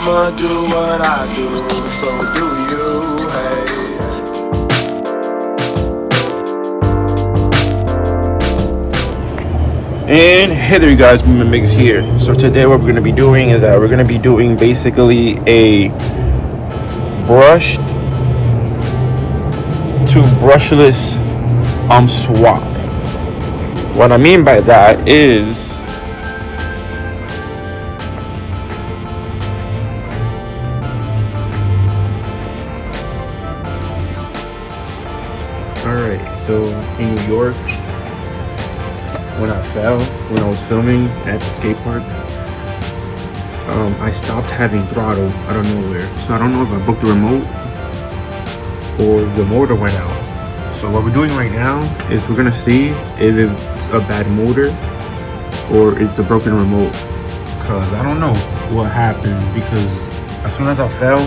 I'ma do what I do, so do you, hey. And hey there you guys, Mix here. So today what we're going to be doing is that we're going to be doing basically a brushed to brushless swap. What I mean by that is alright, so in New York, when I was filming at the skate park, I stopped having throttle out of nowhere. So I don't know if I broke the remote or the motor went out. So what we're doing right now is we're gonna see if it's a bad motor or it's a broken remote. Cause I don't know what happened, because as soon as I fell,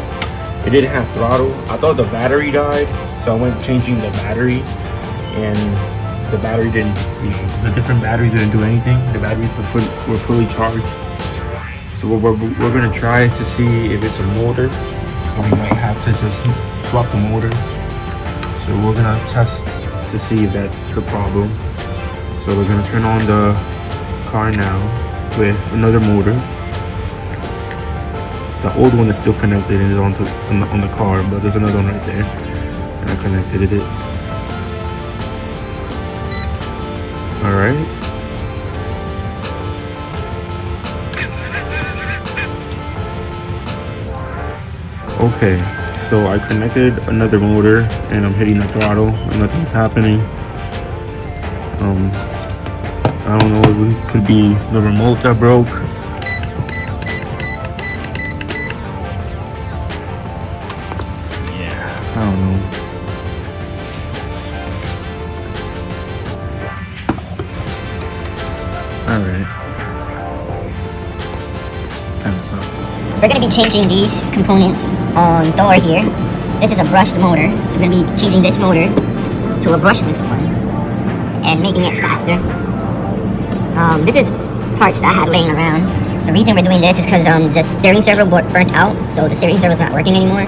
it didn't have throttle. I thought the battery died, so I went changing the battery, and the battery didn't, the different batteries didn't do anything. The batteries were fully charged. So what we're gonna try to see if it's a motor. So we might have to just swap the motor. So we're gonna test to see if that's the problem. So we're gonna turn on the car now with another motor. The old one is still connected and is on the car, but there's another one right there, and I connected it. All right. Okay, so I connected another motor and I'm hitting the throttle and nothing's happening. I don't know if it could be the remote that broke. Yeah, I don't know. Alright. Kind of sucks. We're going to be changing these components on Thor here. This is a brushed motor, so we're going to be changing this motor to a brushless one and making it faster. This is parts that I had laying around. The reason we're doing this is because the steering servo burnt out, so the steering servo is not working anymore.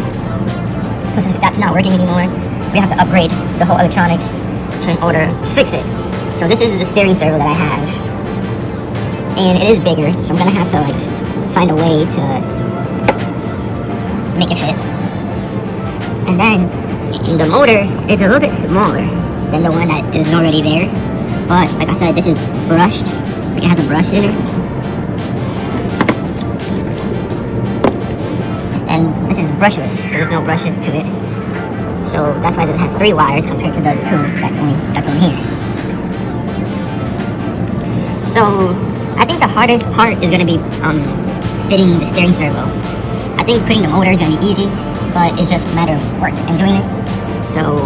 So since that's not working anymore, we have to upgrade the whole electronics in order to fix it. So this is the steering servo that I have, and it is bigger, so I'm gonna have to like find a way to make it fit. And then the motor is a little bit smaller than the one that is already there, but like I said, this is brushed, like it has a brush in it, and this is brushless, so there's no brushes to it. So that's why this has 3 wires compared to the 2 that's on here. So I think the hardest part is going to be fitting the steering servo. I think putting the motor is going to be easy, but it's just a matter of work and doing it. So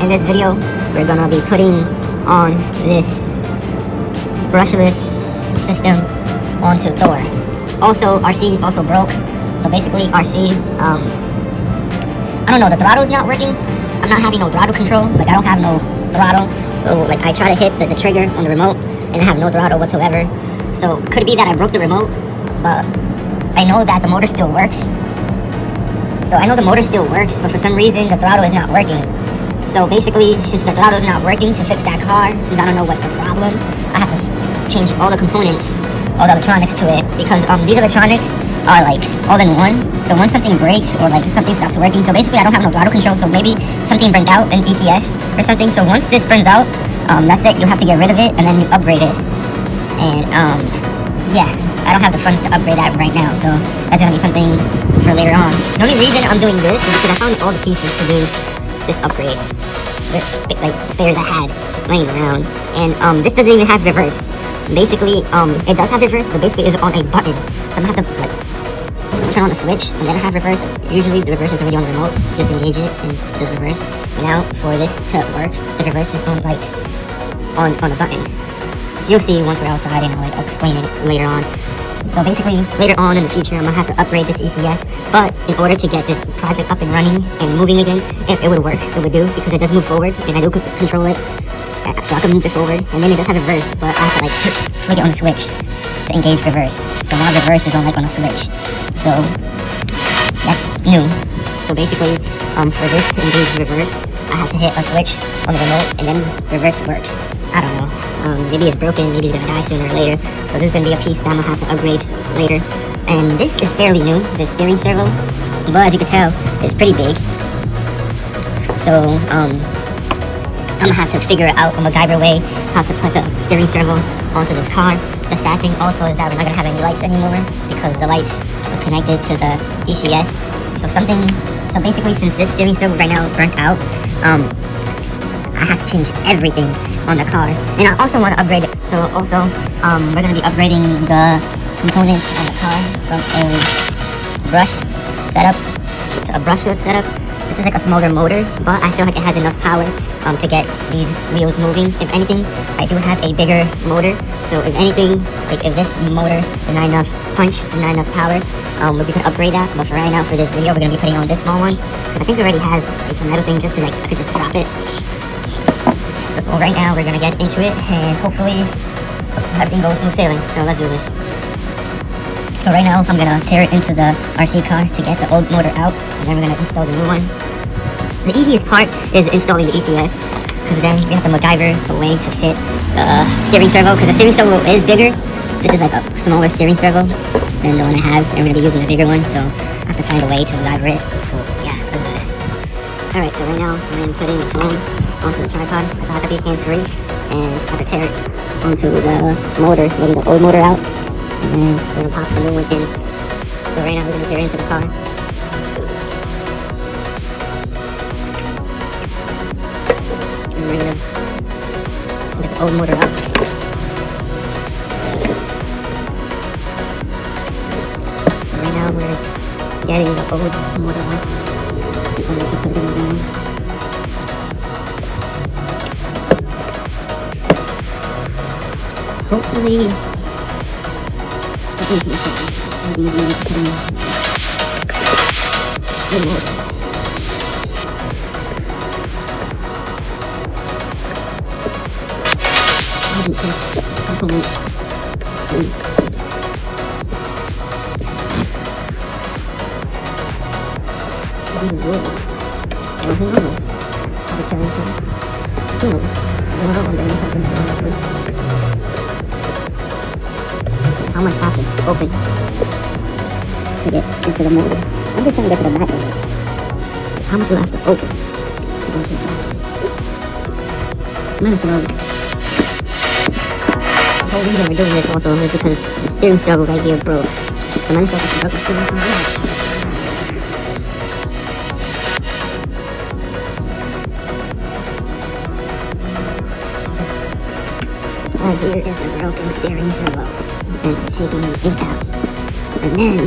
in this video, we're going to be putting on this brushless system onto Thor. Also, RC also broke. So basically, RC, I don't know, the throttle's not working. I'm not having no throttle control. Like, I don't have no throttle. So like, I try to hit the trigger on the remote and I have no throttle whatsoever. So could it be that I broke the remote, but I know that the motor still works. So I know the motor still works, but for some reason the throttle is not working. So basically, since the throttle is not working to fix that car, since I don't know what's the problem, I have to change all the components, all the electronics to it, because these electronics are like all in one. So once something breaks or like something stops working, so basically I don't have no throttle control, so maybe something burned out in ECS or something. So once this burns out, that's it. You have to get rid of it and then you upgrade it. And yeah, I don't have the funds to upgrade that right now, so that's gonna be something for later on. The only reason I'm doing this is because I found all the pieces to do this upgrade, like spares I had laying around. And this doesn't even have reverse. Basically, it does have reverse, but basically it's on a button. So I'm gonna have to like turn on the switch and then I have reverse. Usually the reverse is already on the remote, just engage it and does reverse. But now for this to work, the reverse is on like on a button. You'll see once we're outside, and I'll explain it later on. So basically, later on in the future, I'm gonna have to upgrade this ECS. But in order to get this project up and running and moving again, it would work. It would do, because it does move forward, and I do control it, so I can move it forward. And then it does have reverse, but I have to like flick it on the switch to engage reverse. So now reverse is on like on a switch. So that's new. So basically, for this to engage reverse, I have to hit a switch on the remote and then reverse works. I don't know. Maybe it's broken, maybe it's gonna die sooner or later. So this is gonna be a piece that I'm gonna have to upgrade later. And this is fairly new, the steering servo. But as you can tell, it's pretty big. So I'm gonna have to figure out a MacGyver way how to put the steering servo onto this car. The sad thing also is that we're not gonna have any lights anymore because the lights was connected to the ECS. So basically, since this steering servo right now burnt out, I have to change everything on the car. And I also want to upgrade it. So also, we're gonna be upgrading the components on the car from a brush setup to a brushless setup. This is like a smaller motor, but I feel like it has enough power to get these wheels moving. If anything, I do have a bigger motor. So if anything, like if this motor is not enough punch, not enough power, we can upgrade that. But for right now, for this video, we're gonna be putting on this small one because I think it already has like a metal thing just so like I could just drop it. So right now, we're gonna get into it and hopefully everything goes smooth sailing. So let's do this. So right now, I'm gonna tear it into the RC car to get the old motor out, and then we're gonna install the new one. The easiest part is installing the ECS, because then we have to MacGyver a way to fit the steering servo, because the steering servo is bigger. This is like a smaller steering servo than the one I have, and we're gonna be using the bigger one, so I have to find a way to MacGyver it. So yeah, let's do this. Alright, so right now, I'm putting the phone onto the tripod. I have to be hands-free, and I have to tear it onto the motor, getting the old motor out. And then we're gonna pop the new one in. So right now we're gonna tear into the car. And we're gonna get the old motor out. So right now we're getting the old motor out. And we can put it down. Hopefully easy. How much have to open to get into the motor? I'm just trying to get to the back of it. How much do I have to open to go to the back? Might as well. The whole reason we're doing this also is because the steering servo right here broke. So might as well just work the steering servo. Right here is the broken steering servo, and I'm taking it out. And then,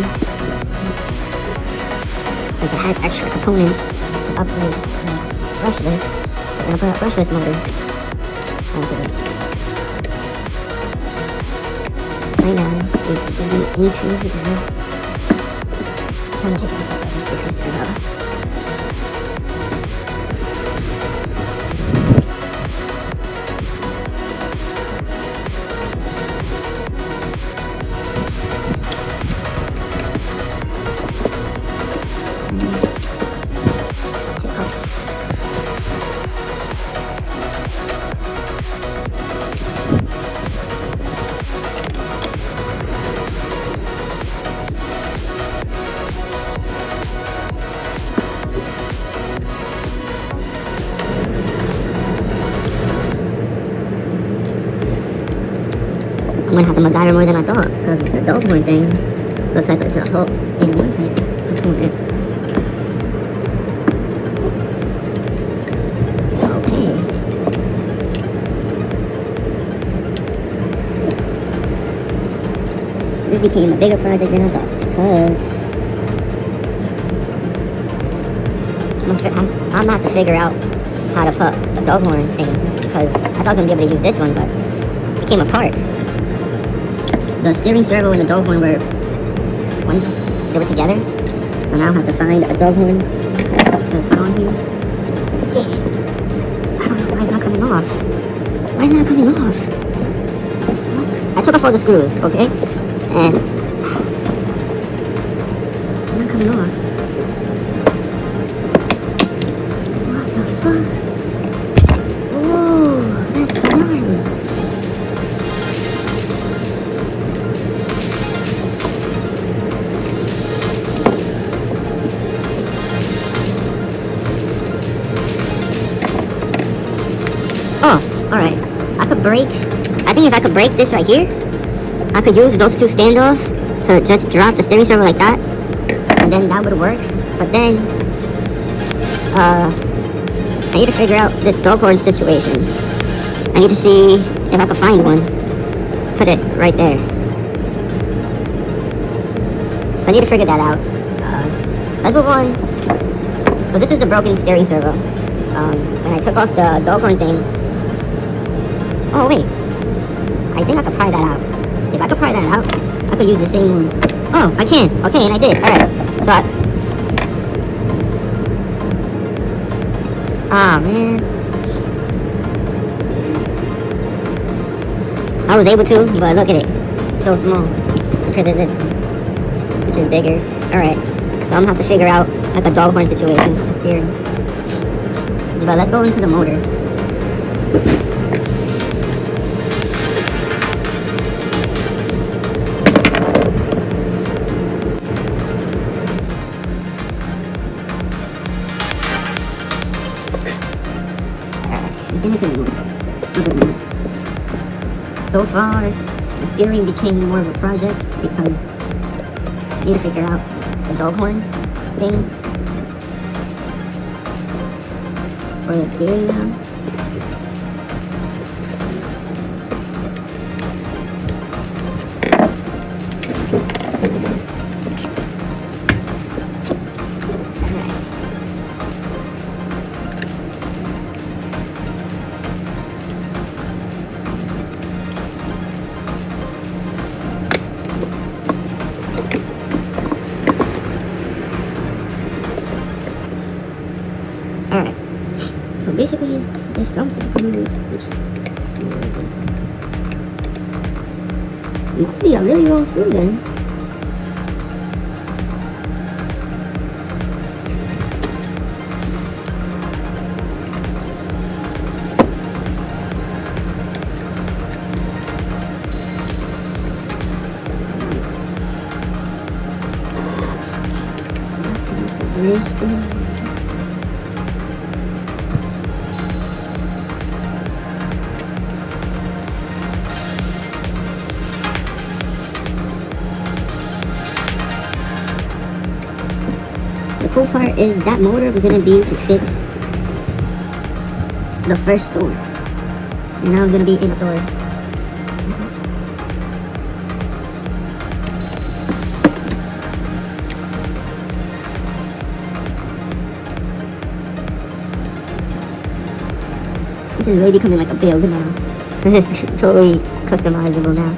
since I had extra components to upgrade the brushless, we're gonna put a brushless motor onto this. So right now, we're getting into the trying to take out the steering servo. I'm gonna have to MacGyver more than I thought, because the dog horn thing looks like it's a whole in one type component. Okay. This became a bigger project than I thought, because I'm gonna have to figure out how to put a dog horn thing, because I thought I was gonna be able to use this one, but it came apart. The steering servo and the dog horn were they were together. So now I have to find a dog horn to put on here. I don't know why it's not coming off. Why is it not coming off? What? I took off all the screws, okay? And it's not coming off. What the fuck? Whoa, that's gnarly. Oh, alright. I think if I could break this right here, I could use those two standoff to just drop the steering servo like that, and then that would work. But then, I need to figure out this dog horn situation. I need to see if I could find one. Let's put it right there. So I need to figure that out. Let's move on. So this is the broken steering servo. When I took off the dog horn thing. Oh wait, I think I could pry that out. If I could pry that out, I could use the same one. Oh, I can. Okay, and I did. Alright. So man. I was able to, but look at it. It's so small compared to this one, which is bigger. Alright. So I'm gonna have to figure out like a dog horn situation with the steering. But let's go into the motor. So far, the steering became more of a project because I need to figure out the dog horn thing for the steering now. Alright, so basically, there's some screws which must be a really long screw then. So I have to use this thing. The cool part is that motor was gonna be to fix the first Thor, and now it's gonna be in a Thor. This is really becoming like a build now. This is totally customizable now.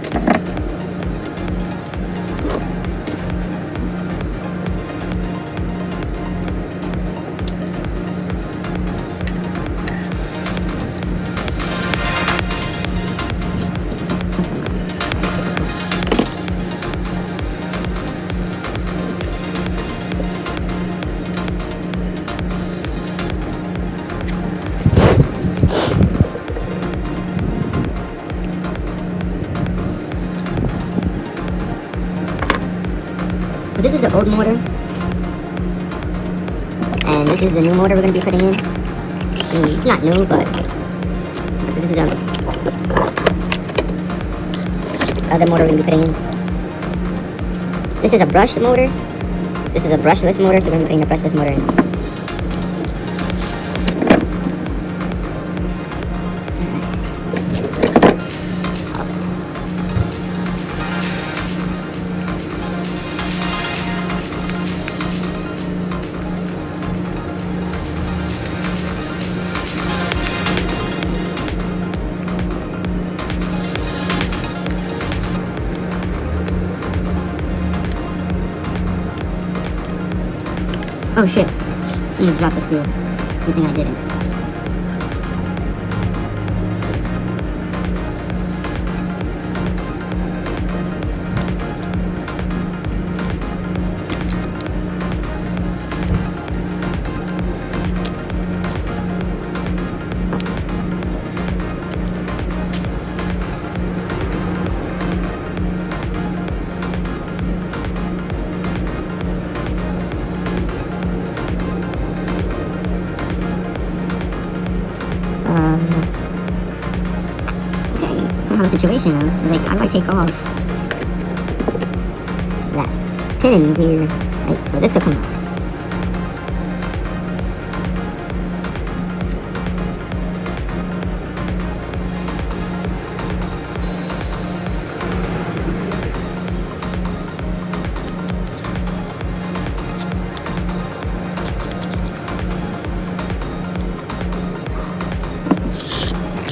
So this is the old motor, and this is the new motor we're going to be putting in. I mean, it's not new, but this is the other motor we're going to be putting in. This is a brushed motor. This is a brushless motor, so we're going to be putting a brushless motor in. Oh shit, I just dropped the screw. Good thing I didn't. situation of like, how do I take off that pin gear? Right, so this could come out.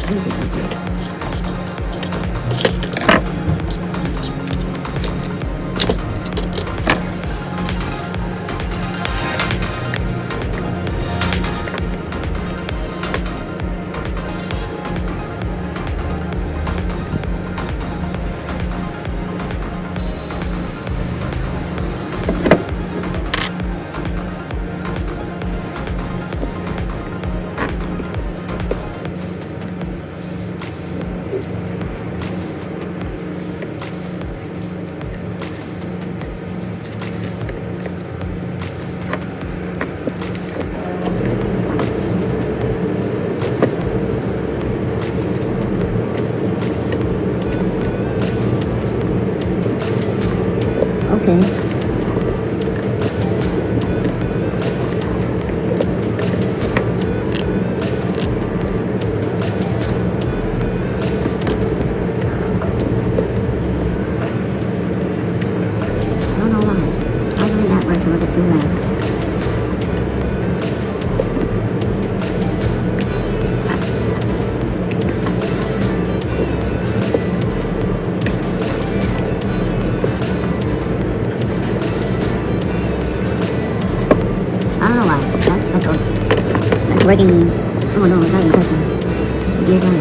Let me see something. Okay. I don't know why. Surprisingly, that works a little bit too well. I don't know why. That's working. Oh no, it's not even touching. The gear's on it.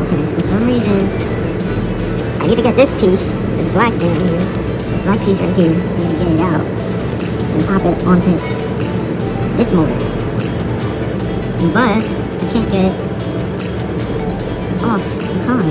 Okay, so for some reason I need to get this piece, this black thing right here, this black piece right here, I need to get it out and pop it onto this motor. But I can't get it off the car.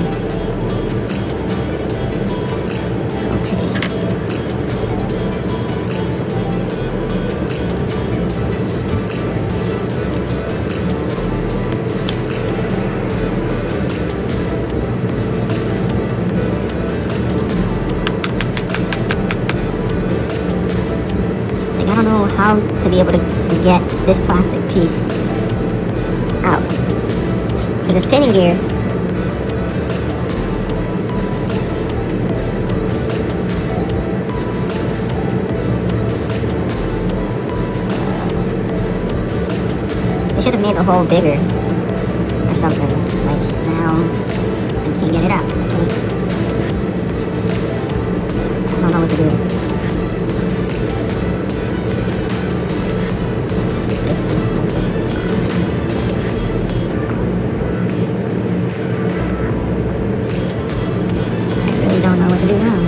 I don't know how to be able to get this plastic piece out. Because it's spinning gear. They should have made the hole bigger or something. Like now I can't get it out. I don't know what to do. Don't know what to do now.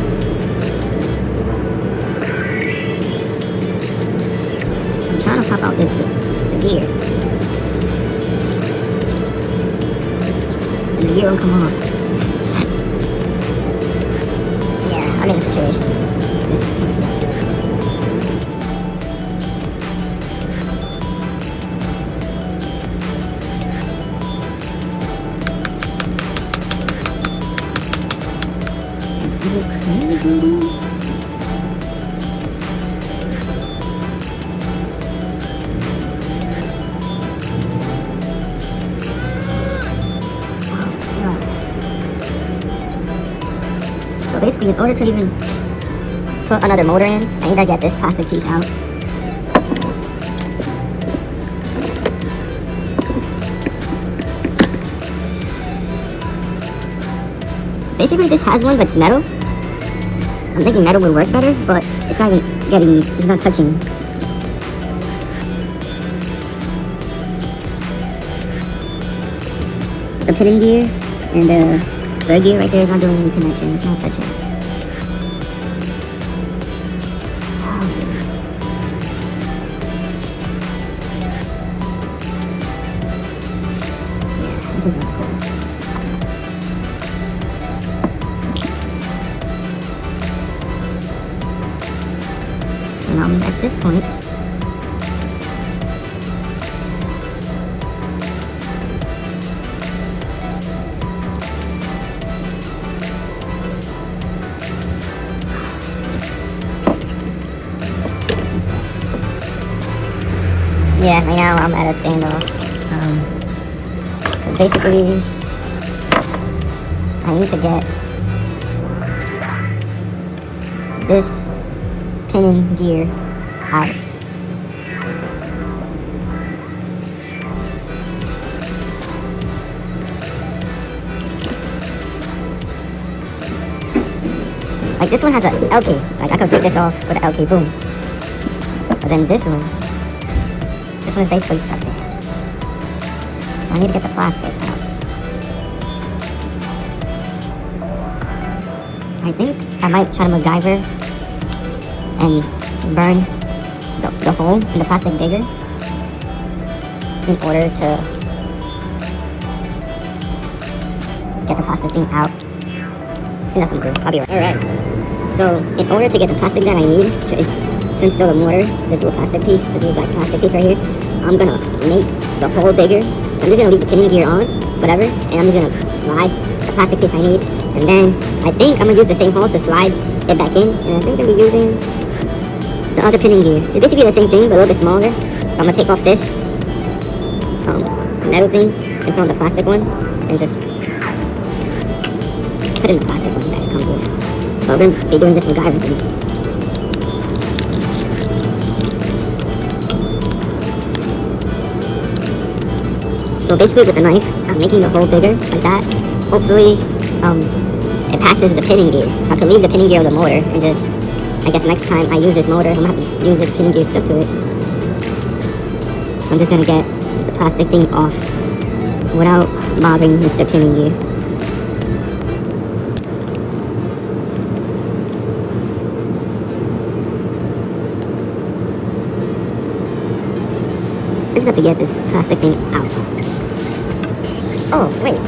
I'm trying to pop out the gear. And the gear won't come off. Yeah, I'm in a situation. This kind of sucks. So basically, in order to even put another motor in, I need to get this plastic piece out. Basically, this has one, but it's metal. I'm thinking metal would work better, but it's not even getting, it's not touching. The pinion gear and the spur gear right there is not doing any connection, it's not touching. Yeah, this is not cool. At this point, Yeah, right now I'm at a standoff. 'Cause basically, I need to get this pinning gear out. Like this one has a LK. Like I could take this off with an LK, boom. But then this one is basically stuck there. So I need to get the plastic out. I think I might try to MacGyver and burn the hole in the plastic bigger in order to get the plastic thing out. I think that's what I'm doing. I'll be right. Alright. So in order to get the plastic that I need to install the motor, this little plastic piece, this little black plastic piece right here, I'm gonna make the hole bigger. So I'm just gonna leave the pinning gear on, whatever, and I'm just gonna slide the plastic piece I need. And then I think I'm gonna use the same hole to slide it back in. And I think I'm gonna be using the other pinning gear. It's basically the same thing, but a little bit smaller. So I'm gonna take off this metal thing and put on the plastic one and just put in the plastic one that it comes with. But we're gonna be doing this MacGyver thing. So basically with the knife, I'm making the hole bigger like that. Hopefully, it passes the pinning gear. So I can leave the pinning gear of the motor and just, I guess next time I use this motor, I'm gonna have to use this pinning gear stuck to it. So I'm just gonna get the plastic thing off without bothering Mr. Pinning Gear. I just have to get this plastic thing out. Oh, wait.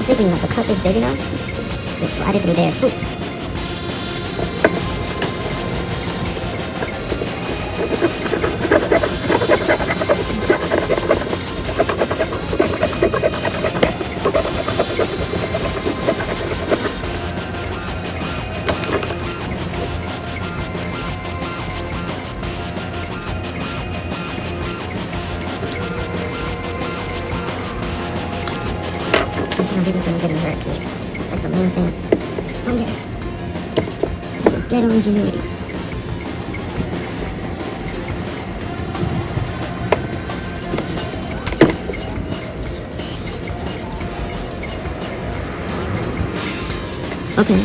Thinking that the cup is big enough, just slide it through there. Poof. I think this one's getting hurt. It's like the main thing. Oh yeah. Let's get on ingenuity. Okay.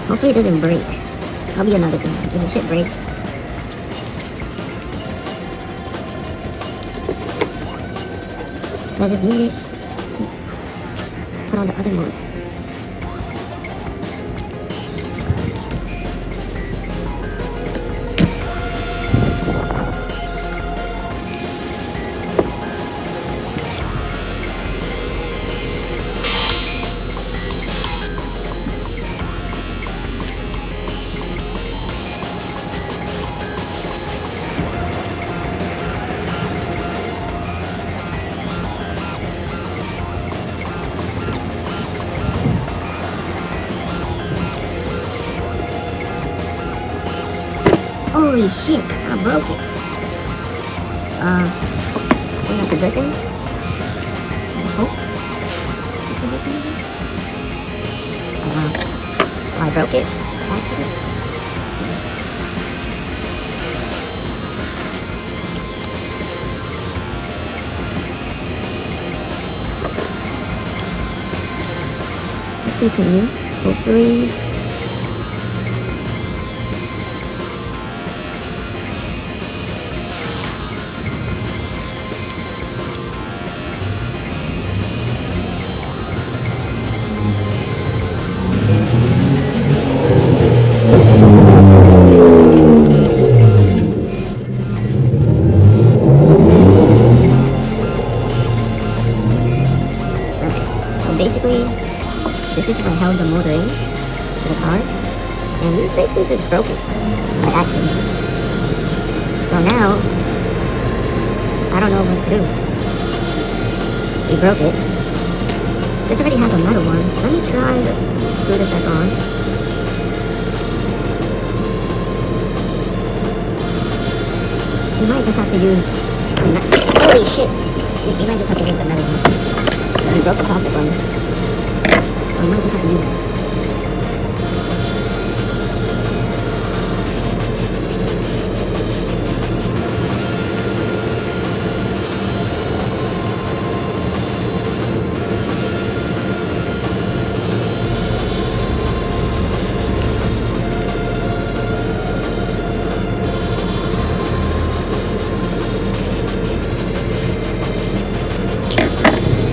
Hopefully it doesn't break. That'll be another thing. If the shit breaks. So I just need it to put on the other one. Holy shit, I broke it. I think that's a good thing. I hope. So I broke it, actually. Let's continue. Hopefully. Basically, this is where I held the motor in to the car, and we basically just broke it by accident. So now, I don't know what to do. We broke it. This already has a metal one. Let me try to screw this back on. We might just have to use holy shit! We might just have to use the metal one. We broke the plastic one. So we might just have to use it.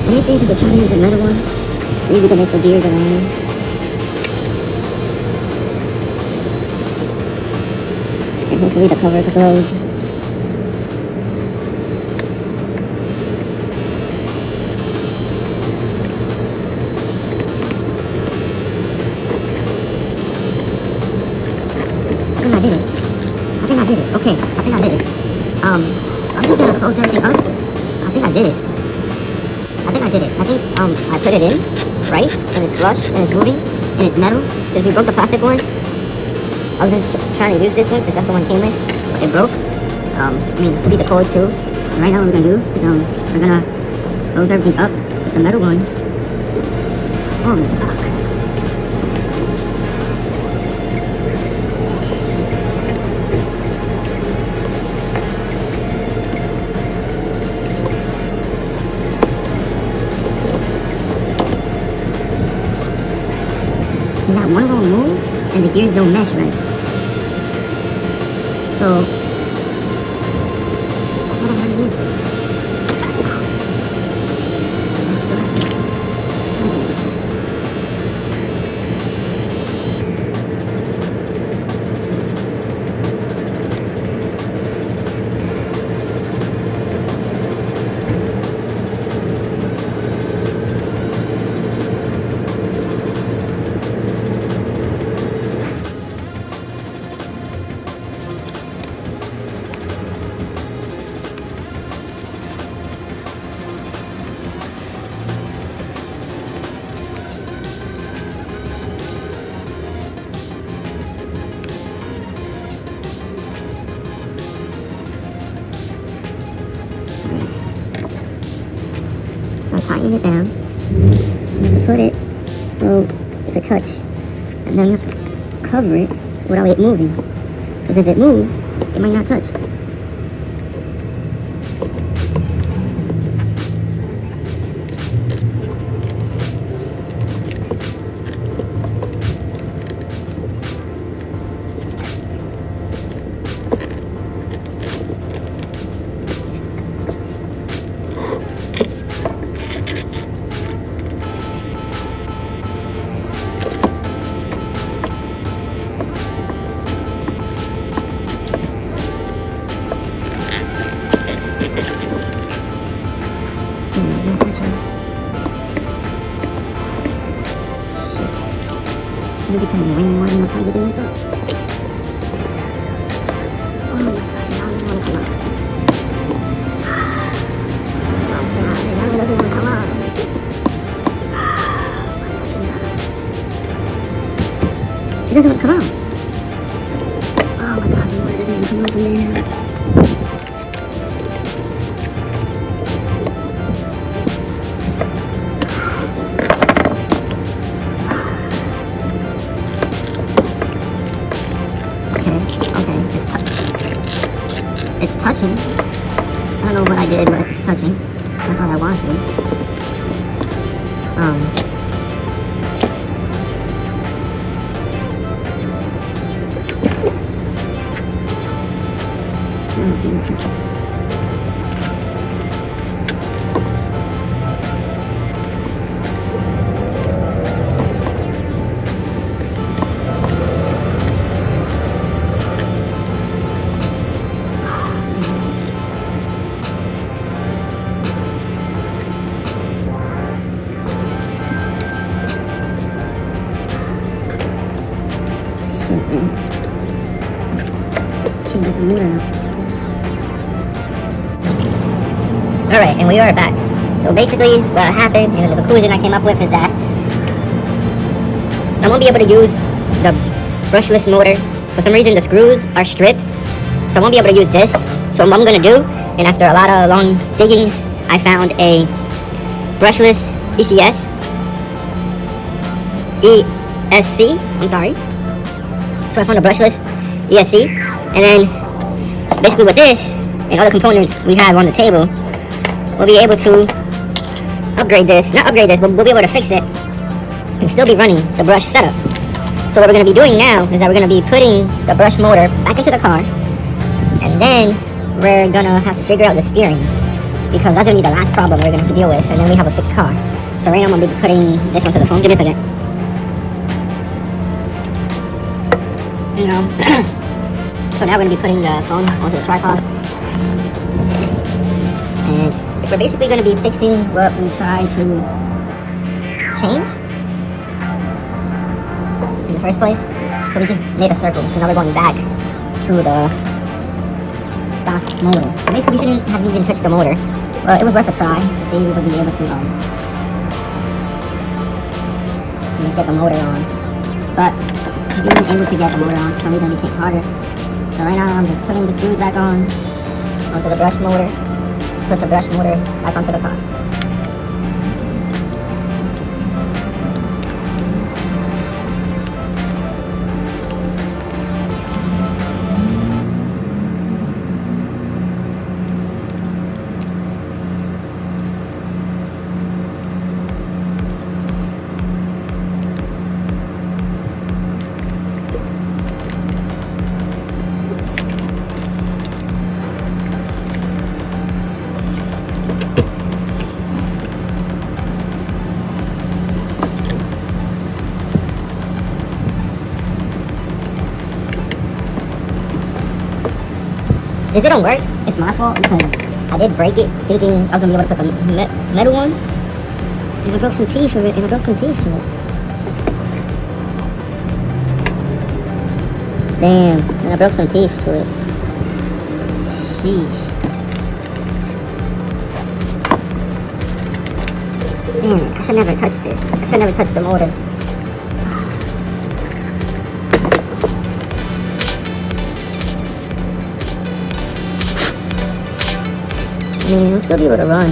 Let me see if we can try to use another one. See if we can make the gears around. And hopefully the cover will close. I did it. Okay, I think I did it. I'm just gonna close everything up. I think I did it. I put it in, right? And it's flush, and it's moving, and it's metal. Since we broke the plastic one, I was just trying to use this one since that's the one it came with, but it broke. It could be the code too. So right now what we're gonna do is we're gonna close everything up with the metal one. Oh my god. That one won't move and the gears don't mesh right. So that's what I'm running into. I still have to try to do this. So tighten it down. You have to put it so it could touch. And then you have to cover it without it moving. Because if it moves, it might not touch. Is it becoming way more than the positive I thought? Oh my god, now it doesn't want to come out. Oh god, now it doesn't want to come out. It doesn't want to come out. Oh my god, it doesn't even come touching. I don't know what I did, but it's touching. That's what I wanted. Alright, and we are back. So basically, what happened, and the conclusion I came up with is that I won't be able to use the brushless motor. For some reason, the screws are stripped, so I won't be able to use this. So what I'm going to do, and after a lot of long digging, I found a brushless ESC. I'm sorry. So I found a brushless ESC, and then basically with this and other components we have on the table, we'll be able to not upgrade this, but we'll be able to fix it and still be running the brush setup. So what we're going to be doing now is that we're going to be putting the brush motor back into the car, and then we're going to have to figure out the steering, because that's going to be the last problem we're going to have to deal with, and then we have a fixed car. So right now I'm going to be putting this onto the phone. Give me a second. So now we're going to be putting the phone onto the tripod, and we're basically going to be fixing what we tried to change in the first place. So we just made a circle, so now we're going back to the stock motor. So basically we shouldn't have even touched the motor. Well, it was worth a try to see if we would be able to get the motor on, but being able to get the motor on for some reason became harder. So right now I'm just putting the screws back onto the brush motor. Put the brush motor back onto the car. If it don't work, it's my fault, because I did break it thinking I was going to be able to put the metal one, and I broke some teeth of it, Damn, and I broke some teeth to it. Sheesh. Damn it, I should never have touched it. I should never touched the motor. I mean, we'll still be able to run.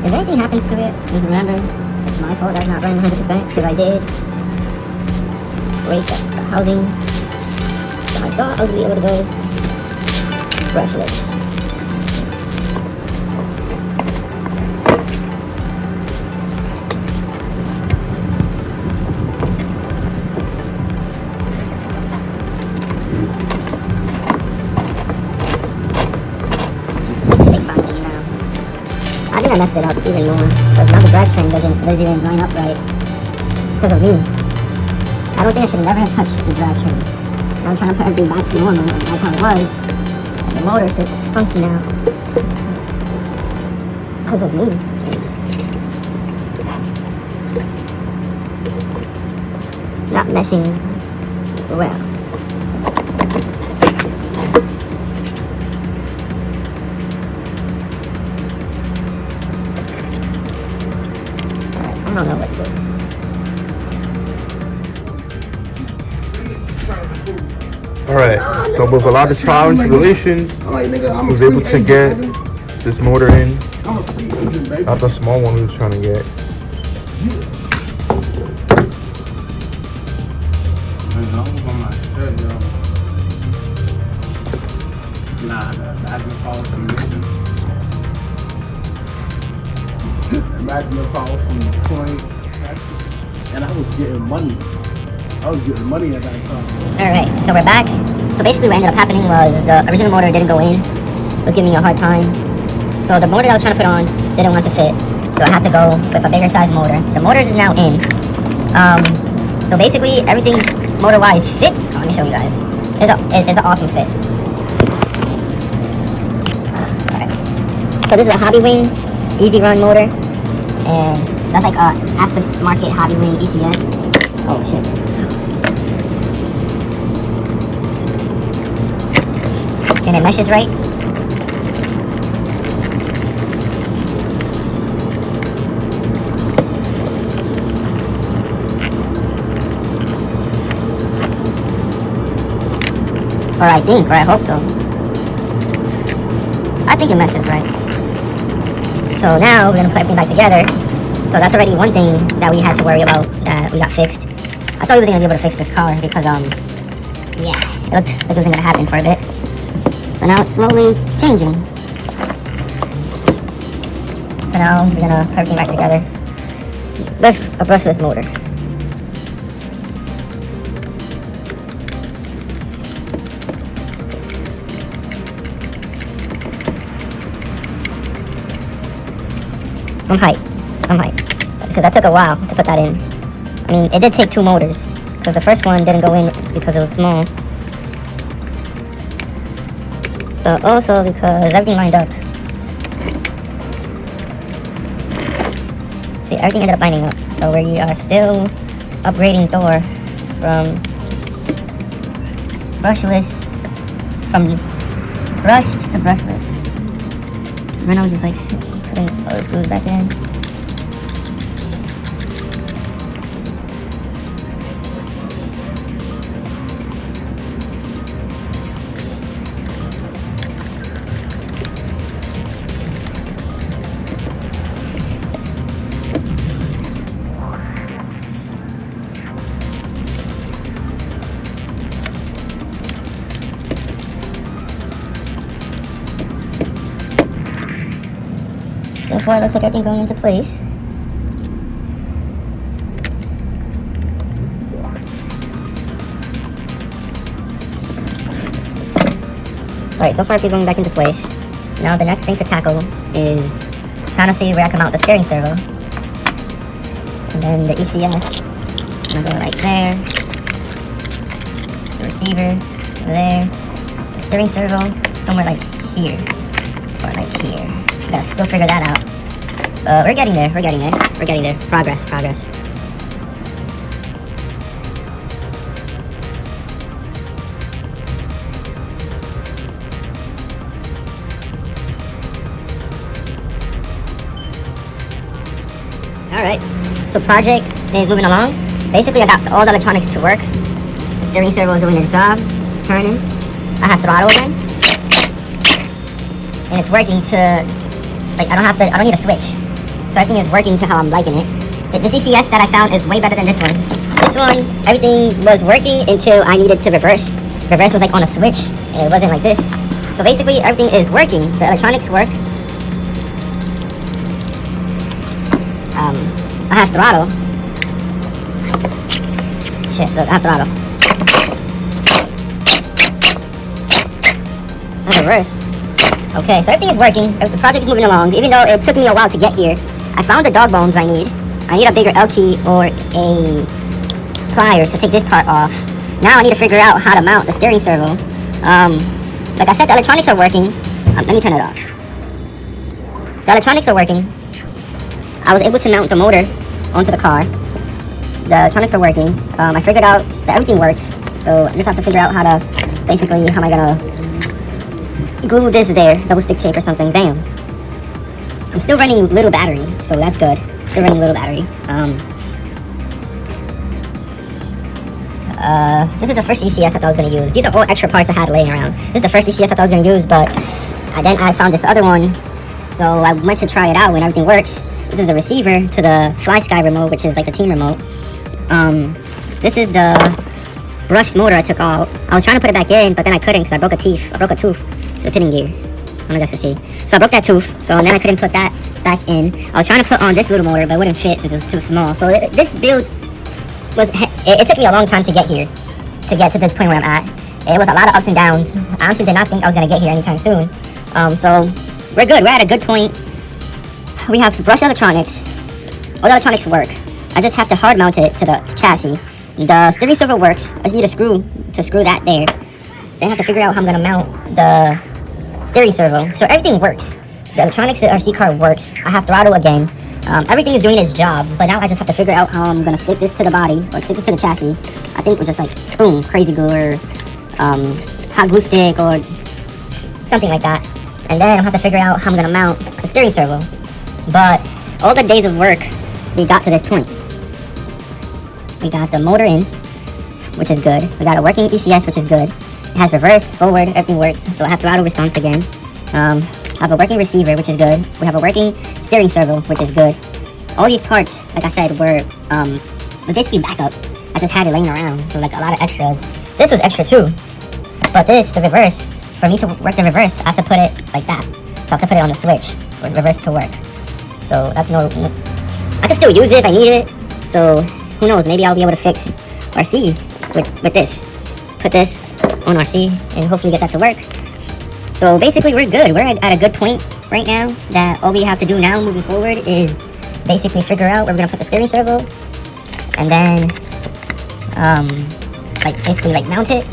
If anything happens to it, just remember, it's my fault that's not running 100%, because I did break the housing. So I thought I was going to be able to go brushless. I think I messed it up even more, because now the drivetrain doesn't even line up right because of me. I don't think I should never have touched the drivetrain. Now I'm trying to put everything back to normal, like how it was. And the motor sits funky now because of me. Not meshing well. I don't know what to do. Alright, so with a lot of trial and tribulations, I was able to get this motor in. Not the small one we was trying to get. was getting money. I was getting money at that time. Alright, so we're back. So basically what ended up happening was the original motor didn't go in. It was giving me a hard time. So the motor that I was trying to put on didn't want to fit. So I had to go with a bigger size motor. The motor is now in. So basically everything motor-wise fits. Oh, let me show you guys. It's an awesome fit. Alright. So this is a Hobby Wing Easy Run motor. And that's like a aftermarket Hobby Wing ECS. Oh shit. And it meshes right. Or I think, or I hope so. I think it meshes right. So now we're gonna put everything back together. So that's already one thing that we had to worry about that we got fixed. I thought we wasn't gonna be able to fix this car because yeah, it looked like it wasn't gonna happen for a bit. So now it's slowly changing. So now we're gonna put everything back together with a brushless motor. I'm hyped. Because that took a while to put that in. I mean, it did take 2 motors. Because the first one didn't go in because it was small. But also because everything lined up. See, everything ended up lining up. So we are still upgrading Thor from brushless, from brushed to brushless. So right now I'm just like putting all the screws back in. So far it looks like everything going into place. Alright, so far everything's going back into place. Now the next thing to tackle is trying to see where I can mount the steering servo. And then the ECS. I'm gonna go right there. The receiver there. The steering servo somewhere like here. Or like here. Gotta still figure that out. We're getting there. Progress. Alright, so project is moving along. Basically I got all the electronics to work. The steering servo is doing its job. It's turning. I have throttle again. And it's working to, like, I don't need a switch. So everything is working to how I'm liking it. This ECS that I found is way better than this one. This one, everything was working until I needed to reverse. Reverse was like on a switch, and it wasn't like this. So basically everything is working. The electronics work. I have throttle. Shit, look, I have throttle. And reverse. Okay, so everything is working. The project is moving along. Even though it took me a while to get here, I found the dog bones I need. I need a bigger L key or a pliers to take this part off. Now I need to figure out how to mount the steering servo. Like I said, the electronics are working. Let me turn it off. The electronics are working. I was able to mount the motor onto the car. The electronics are working. I figured out that everything works. So I just have to figure out how to, basically, how am I gonna glue this there, double stick tape or something. Bam. I'm still running little battery, so that's good. Still running little battery. This is the first ECS I thought I was going to use. These are all extra parts I had laying around. This is the first ECS I thought I was going to use, but then I found this other one, so I went to try it out when everything works. This is the receiver to the Fly Sky remote, which is like the team remote. This is the brushed motor I took out. I was trying to put it back in, but then I couldn't because I broke a tooth to the pitting gear. I don't know if you guys can see. So I broke that tooth, so then I couldn't put that back in. I was trying to put on this little motor, but it wouldn't fit since it was too small. So this build it took me a long time to get here, to get to this point where I'm at. It was a lot of ups and downs. I honestly did not think I was gonna get here anytime soon. So we're good. We're at a good point. We have brushed electronics. All the electronics work. I just have to hard mount it to the chassis. The steering servo works. I just need a screw to screw that there. Then I have to figure out how I'm gonna mount the steering servo. So everything works. The electronics of the RC car works. I have throttle again. Everything is doing its job, but now I just have to figure out how I'm gonna stick this to the body or stick this to the chassis. I think we're just like boom, crazy glue or hot glue stick or something like that. And then I'll have to figure out how I'm gonna mount the steering servo. But all the days of work, we got to this point. We got the motor in, which is good. We got a working ECS, which is good. It has reverse, forward, everything works. So I have throttle response again. I have a working receiver, which is good. We have a working steering servo, which is good. All these parts, like I said, were basically backup. I just had it laying around, so like a lot of extras. This was extra too, but this, the reverse, for me to work the reverse, I have to put it like that. So I have to put it on the switch for the reverse to work. So that's no, I can still use it if I need it. So who knows, maybe I'll be able to fix RC with this. Put this on RC and hopefully get that to work. So basically we're good. We're at a good point right now that all we have to do now moving forward is basically figure out where we're gonna put the steering servo and then basically mount it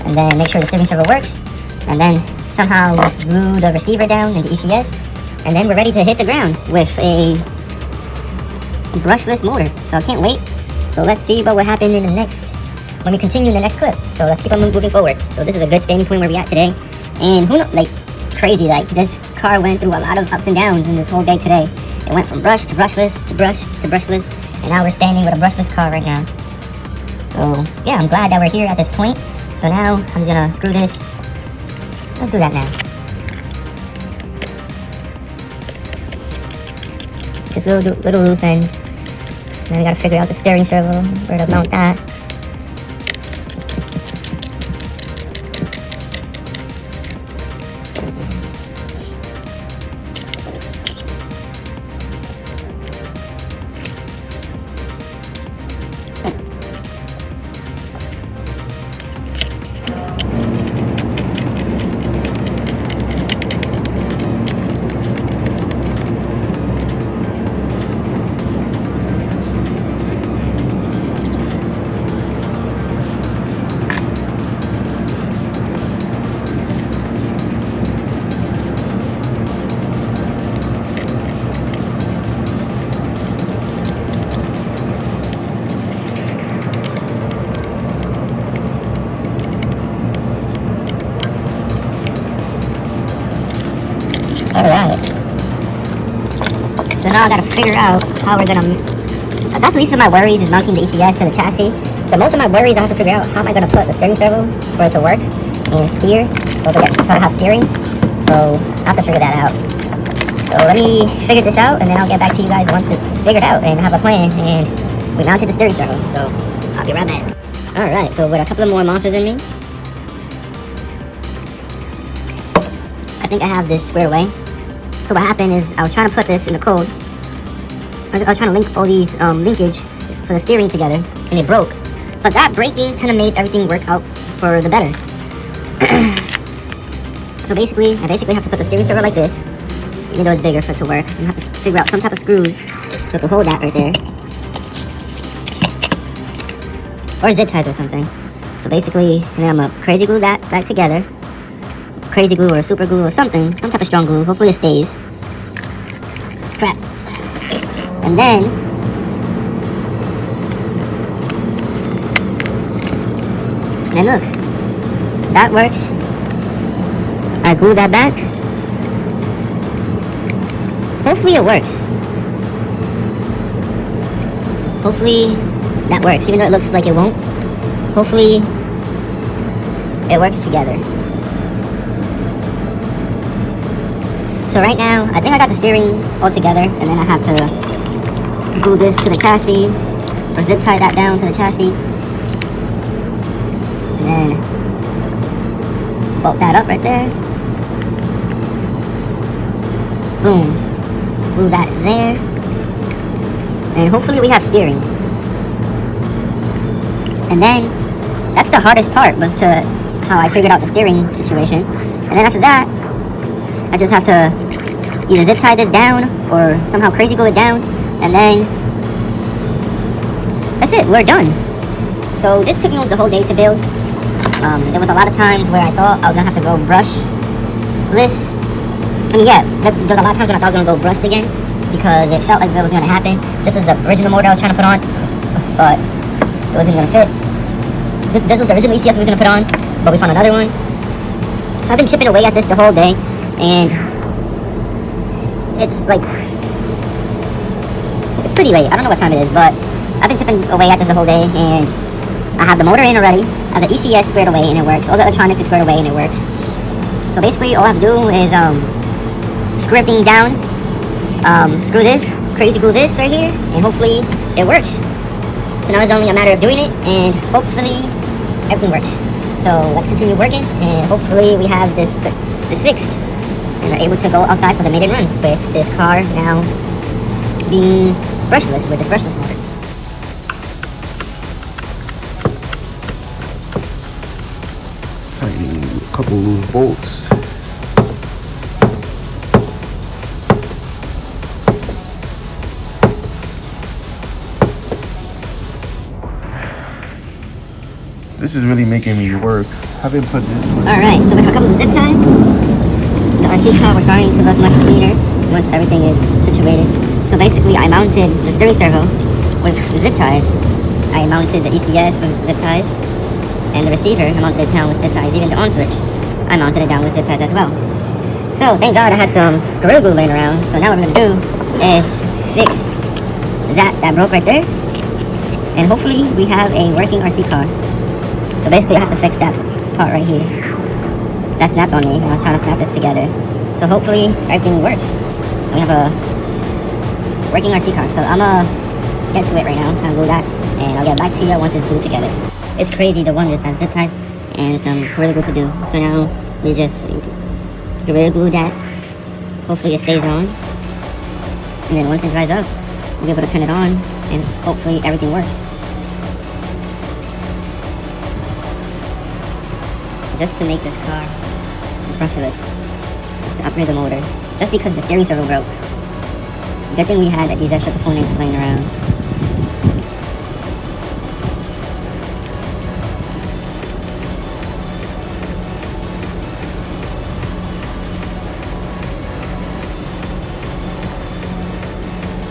and then make sure the steering servo works and then somehow glue the receiver down and the ECS and then we're ready to hit the ground with a brushless motor. So I can't wait. So let's see what will happen in the next, when we continue in the next clip. So let's keep on moving forward. So this is a good standing point where we're at today. And who knows, like crazy, like this car went through a lot of ups and downs in this whole day today. It went from brush to brushless to brush to brushless. And now we're standing with a brushless car right now. So yeah, I'm glad that we're here at this point. So now I'm just gonna screw this. Let's do that now. Just little loose ends. Then we gotta figure out the steering servo, where to mount that. Alright. So now I gotta figure out how we're gonna... That's the least of my worries is mounting the ECS to the chassis. The most of my worries I have to figure out how am I gonna put the steering servo for it to work and steer, so I have steering. So I have to figure that out. So let me figure this out and then I'll get back to you guys once it's figured out and have a plan and we mounted the steering servo. So I'll be right back. Alright, so with a couple of more monsters in me, I think I have this squared away. So what happened is I was trying to put this in the code. I was trying to link all these linkage for the steering together, and it broke. But that breaking kind of made everything work out for the better. So I basically have to put the steering servo like this, even though it's bigger for it to work. I have to figure out some type of screws so it can hold that right there, or zip ties or something. So basically, then I'm gonna crazy glue that back together. Crazy glue or super glue or something, some type of strong glue. Hopefully it stays. Crap. And then look, that works. I glue that back. Hopefully it works. Hopefully that works, even though it looks like it won't. Hopefully it works together. So right now, I think I got the steering all together, and then I have to glue this to the chassis, or zip tie that down to the chassis, and then bolt that up right there. Boom. Glue that there, and hopefully we have steering. And then that's the hardest part, was to how I figured out the steering situation. And then after that, I just have to either zip tie this down or somehow crazy glue it down, and then that's it, we're done. So this took me the whole day to build. There was a lot of times where I thought I was gonna have to go brush this. I mean, yeah, there was a lot of times when I thought I was gonna go brushed again, because it felt like that was gonna happen. This was the original motor I was trying to put on, but it wasn't gonna fit. This was the original ECS we was gonna put on, but we found another one. So I've been chipping away at this the whole day, and it's like, it's pretty late. I don't know what time it is, but I've been chipping away at this the whole day, and I have the motor in already. I have the ECS squared away and it works. All the electronics is squared away and it works. So basically all I have to do is screw everything down, screw this, crazy glue this right here, and hopefully it works. So now it's only a matter of doing it, and hopefully everything works. So let's continue working, and hopefully we have this fixed and are able to go outside for the maiden run with this car now being brushless, with this brushless motor. Tightening a couple loose bolts. This is really making me work. I haven't put this one. Alright, so with a couple of zip ties, the RC car was starting to look much cleaner once everything is situated. So basically I mounted the steering servo with zip ties. I mounted the ECS with zip ties, and the receiver I mounted it down with zip ties. Even the on switch, I mounted it down with zip ties as well. So thank God I had some Gorilla Glue laying around. So now what I'm going to do is fix that broke right there, and hopefully we have a working RC car. So basically I have to fix that part right here. That snapped on me, and I'm trying to snap this together. So hopefully everything works. And we have a working RC car. So I'm gonna get to it right now, trying to glue that, and I'll get back to you once it's glued together. It's crazy the wonders that zip ties and some Gorilla Glue could do. So now we just Gorilla Glue that. Hopefully it stays on. And then once it dries up, we'll be able to turn it on, and hopefully everything works. Just to make this car brushless, just to upgrade the motor, just because the steering servo broke. Good thing we had these extra components laying around.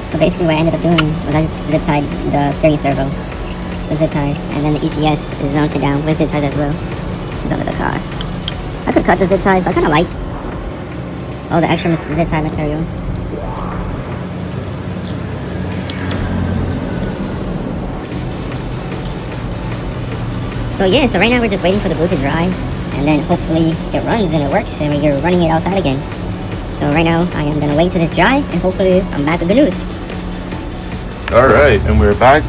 So basically what I ended up doing was I just zip tied the steering servo with zip ties, and then the ECS is mounted down with zip ties as well. Under the car. I could cut the zip ties, but I kind of like all the extra zip tie material. So yeah, so right now we're just waiting for the glue to dry, and then hopefully it runs and it works, and we're running it outside again. So right now I am gonna wait till it's dry, and hopefully I'm back with the news. All right, and we're back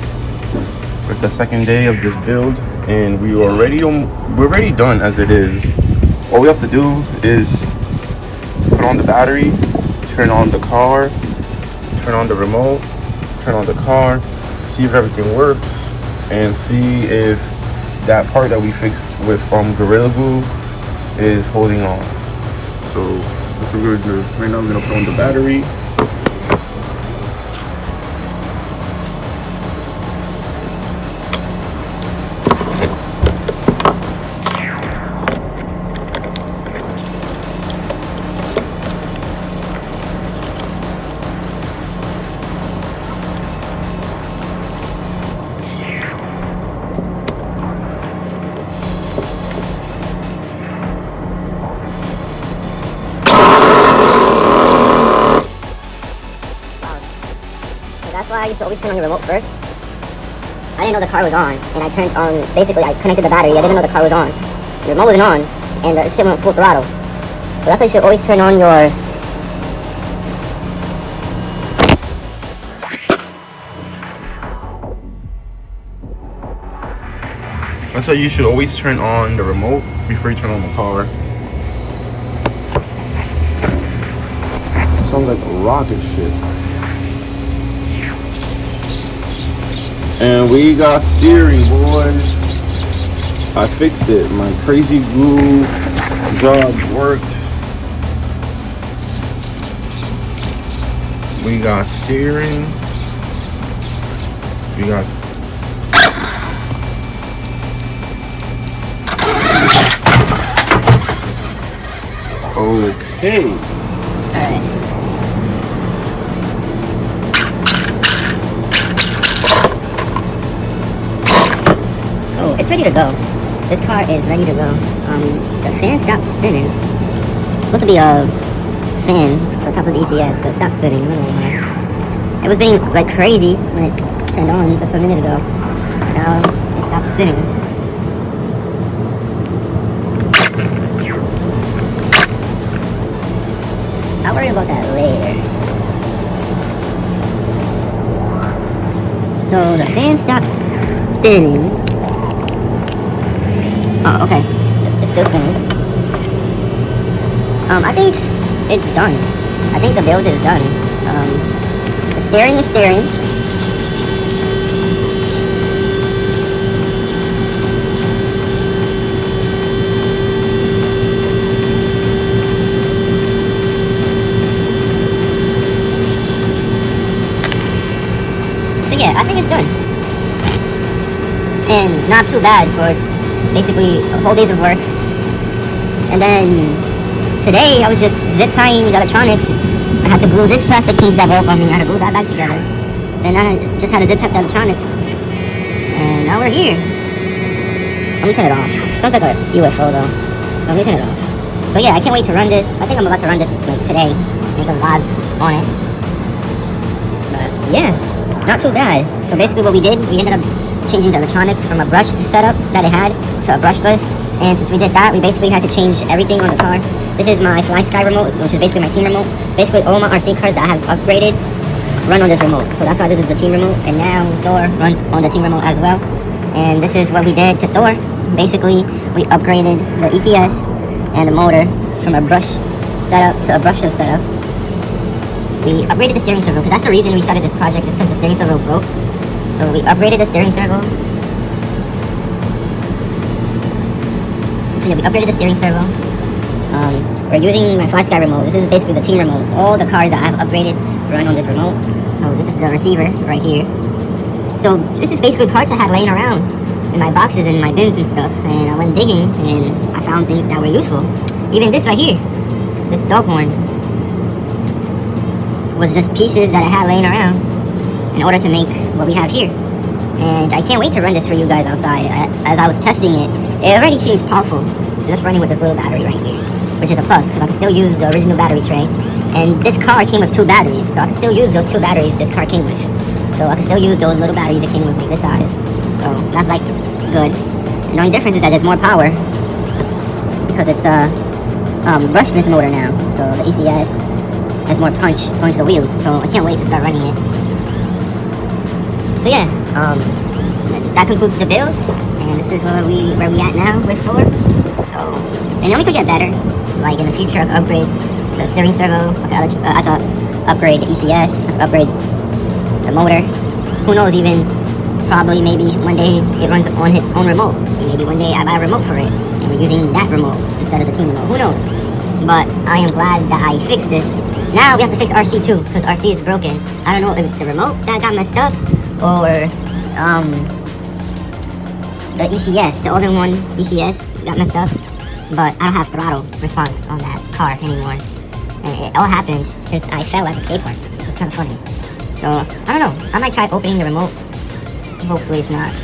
with the second day of this build, and we're already done as it is. All we have to do is put on the battery, turn on the car, turn on the remote, turn on the car, see if everything works, and see if that part that we fixed with Gorilla Glue is holding on. So that's what we're gonna do. Right now we're gonna put on the battery. That's why I used to always turn on your remote first. I didn't know the car was on, and I turned on, basically I connected the battery. I didn't know the car was on. The remote wasn't on, and the shit went full throttle. So that's why you should always turn on your... That's why you should always turn on the remote before you turn on the car. Sounds like a rocket ship. And we got steering, boys. I fixed it. My crazy glue job worked. We got steering. We got okay. Alright. Oh, it's ready to go. This car is ready to go. The fan stopped spinning. It's supposed to be a fan for top of the ECS, but it stopped spinning. I don't know why. It was being like crazy when it turned on just a minute ago. Now it stopped spinning. I'll worry about that later. So the fan stops spinning. Oh, okay. It's still spinning. I think it's done. I think the build is done. The steering is steering. So yeah, I think it's done. And not too bad for basically a whole day's of work. And then today I was just zip tying the electronics. I had to glue this plastic piece that broke on me. I had to glue that back together. Then I just had to zip tie the electronics. And now we're here. I'm gonna turn it off. Sounds like a UFO though. Let me turn it off. So yeah, I can't wait to run this. I think I'm about to run this like today. Make a vlog on it. But yeah, not too bad. So basically what we did, we ended up changing the electronics from a brushed setup that it had to a brushless. And since we did that, we basically had to change everything on the car. This is my Fly Sky remote, which is basically my team remote. Basically all my RC cars that I have upgraded run on this remote. So that's why this is the team remote. And now Thor runs on the team remote as well. And this is what we did to Thor. Basically, we upgraded the ECS and the motor from a brush setup to a brushless setup. We upgraded the steering servo, because that's the reason we started this project, is because the steering servo broke. So we upgraded the steering servo. So yeah, we upgraded the steering servo. We're using my Fly Sky remote. This is basically the team remote. All the cars that I've upgraded run on this remote. So this is the receiver right here. So this is basically parts I had laying around in my boxes and my bins and stuff. And I went digging and I found things that were useful. Even this right here, this dog horn, was just pieces that I had laying around in order to make what we have here. And I can't wait to run this for you guys outside. As I was testing it, it already seems powerful. Just running with this little battery right here, which is a plus, because I can still use the original battery tray. And this car came with 2 batteries, so I can still use those 2 batteries this car came with. So I can still use those little batteries that came with, like this size. So that's like good. And the only difference is that there's more power, because it's a brushless motor now. So the ECS has more punch going to the wheels. So I can't wait to start running it. So yeah, that concludes the build. And this is where we at now with Thor. So, and it only could get better. Like in the future, I could upgrade the steering servo. I could upgrade the ECS. I could upgrade the motor. Who knows? Even probably maybe one day it runs on its own remote. And maybe one day I buy a remote for it, and we're using that remote instead of the team remote. Who knows? But I am glad that I fixed this. Now we have to fix RC too, because RC is broken. I don't know if it's the remote that got messed up, or the ECS, the older one ECS got messed up, but I don't have throttle response on that car anymore. And it all happened since I fell at the skate park. It was kind of funny. So, I don't know. I might try opening the remote. Hopefully it's not.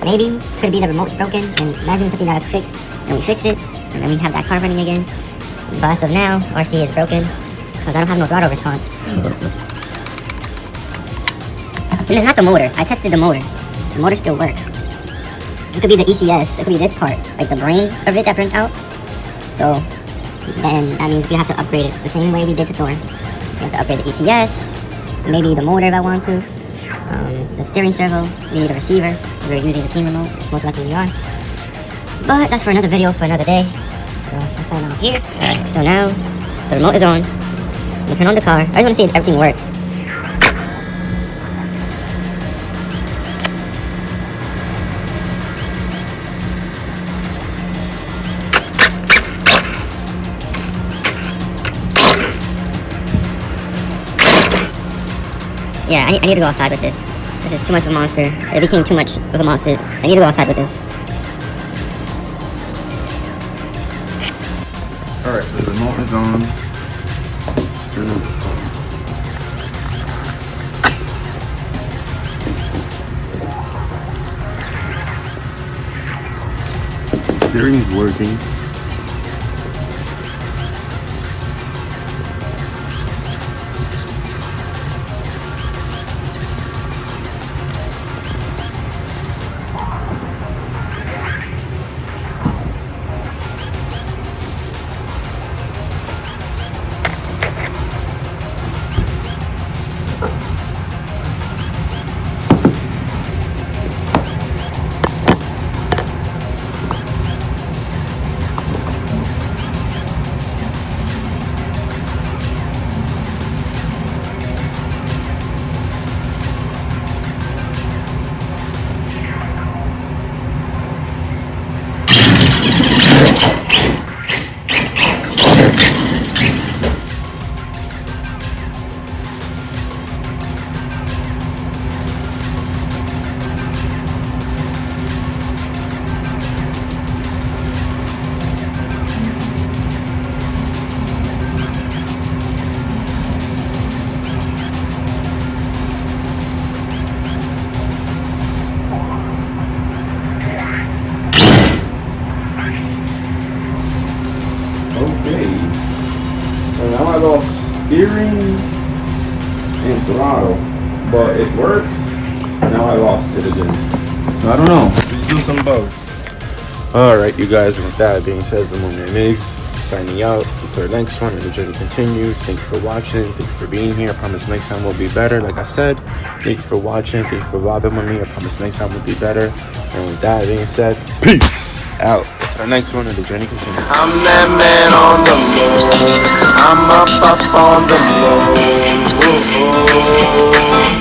Maybe. Could it be the remote's broken? And imagine something that I could fix, and we fix it, and then we have that car running again. But as of now, RC is broken, because I don't have no throttle response. And it's not the motor. I tested the motor. The motor still works. It could be the ECS. It could be this part, like the brain of it that burnt out. So then that means we have to upgrade it the same way we did to Thor. We have to upgrade the ECS, maybe the motor if I want to, the steering servo, we need a receiver. We're using the team remote, most likely we are. But that's for another video for another day. So let's sign off here. So now the remote is on. We turn on the car. I just want to see if everything works. Yeah, I need to go outside with this. This is too much of a monster. It became too much of a monster. I need to go outside with this. Alright, so the remote is on. Turn on the phone. Steering is working. Okay, so now I lost steering and throttle, but it works. Now I lost it again. So I don't know. Let's do some bugs. Alright, you guys, and with that being said, the Moon Migs signing out until the next one, and the journey continues. Thank you for watching. Thank you for being here. I promise next time will be better. Like I said, thank you for watching. Thank you for vibing with me. I promise next time will be better. And with that being said, peace out. Until the next one, and the journey continues. I'm that man on the moon. I'm up on the moon. Ooh, ooh.